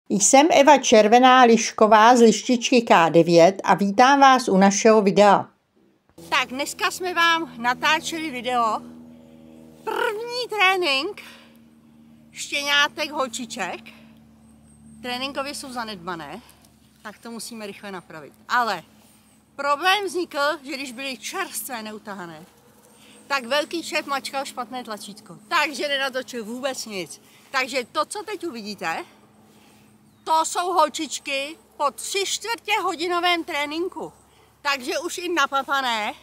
Jsem Eva Červená Lišková z Lištičky K9 a vítám vás u našeho videa. Tak dneska jsme vám natáčeli video. První trénink štěňátek holčiček. Tréninkově jsou zanedbané, tak to musíme rychle napravit. Ale problém vznikl, že když byly čerstvé neutahané, tak velký šéf mačkal špatné tlačítko, takže nenatočil vůbec nic. Takže to, co teď uvidíte, to jsou holčičky po 3/4 hodinovém tréninku. Takže už i napapané,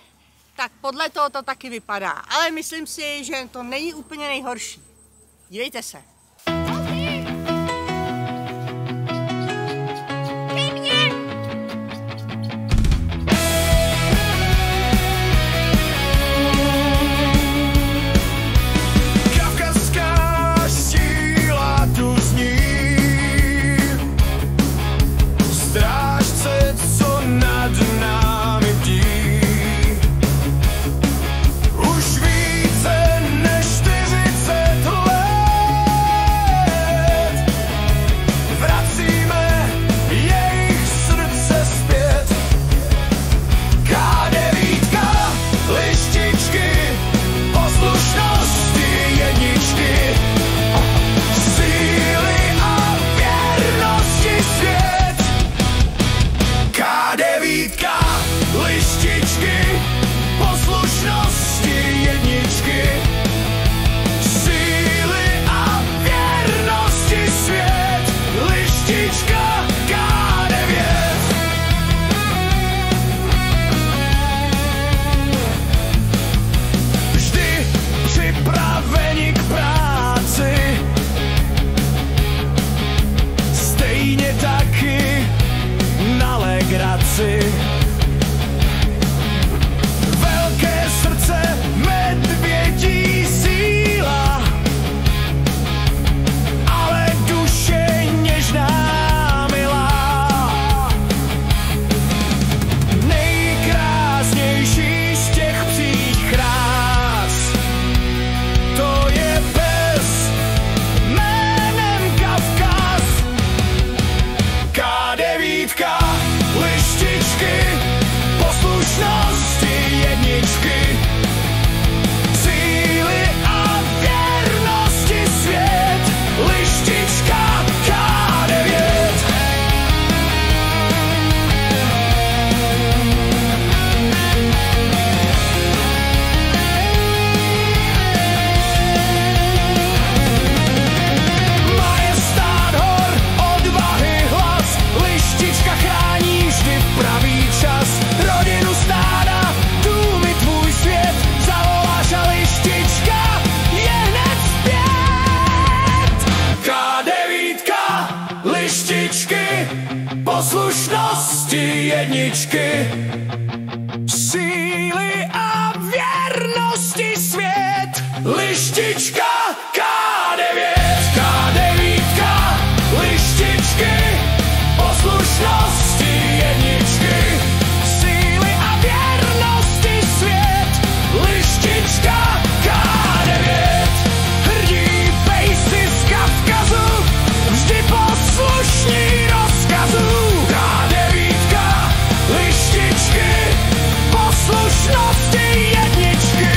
tak podle toho to taky vypadá. Ale myslím si, že to není úplně nejhorší. Dívejte se. Velké srdce, medvědí síla, ale duše něžná, milá. Nejkrásnější z těch psích krás, to je pes jménem Kavkaz. K9, lištičky, poslušnosti jedničky, síly a věrnosti svět, lištička K9. Majestát hor, odvahy hlas, lištička chrání vždy v pravý čas. Rodinu, stáda, dům i tvůj svět, zavoláš a lištička je hned zpět. K9, lištičky, poslušnosti jedničky, síly a věrnosti svět, lištička K9. K9, lištičky, poslušnosti jedničky, síly a věrnosti svět, lištička K9. Hrdí pejsci z Kavkazu, vždy poslušní rozkazu. K9, lištičky, poslušnosti jedničky.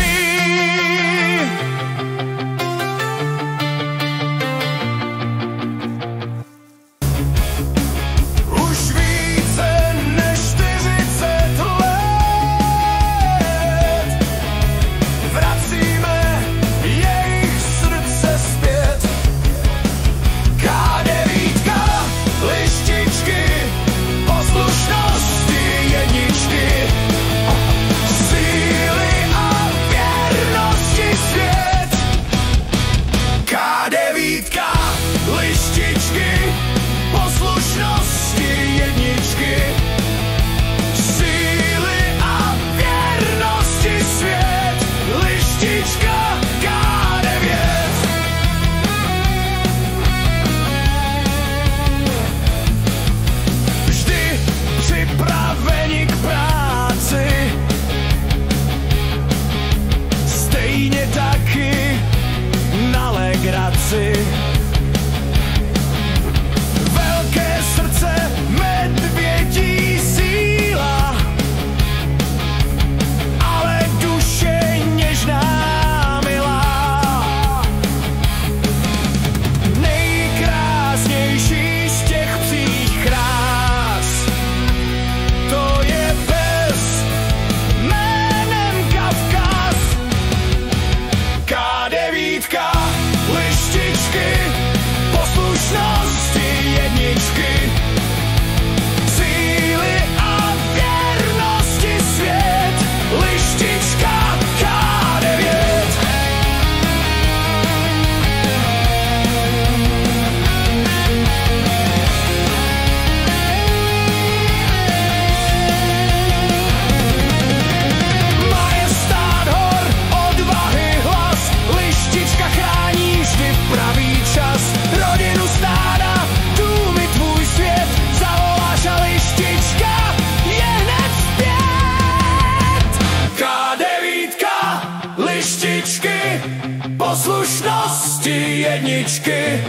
jedničky,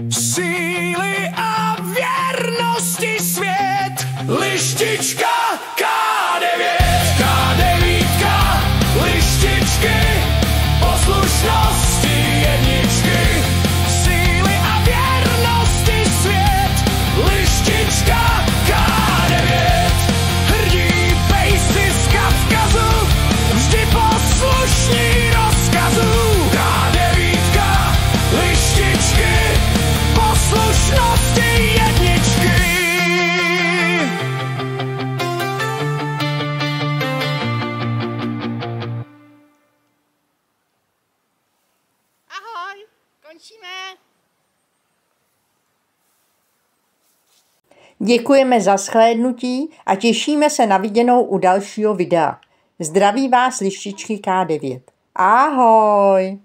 síly a věrnosti svět. Lištička K9, K9, lištičky, poslušnosti jedničky, síly a věrnosti svět. Lištička K9, hrdí pejsci z Kavkazu, vždy poslušní rozkazu. K9, lištičky, poslušnosti jedničky. Ahoj, končíme. Děkujeme za shlédnutí a těšíme se na viděnou u dalšího videa. Zdraví vás lištičky K9. Ahoj!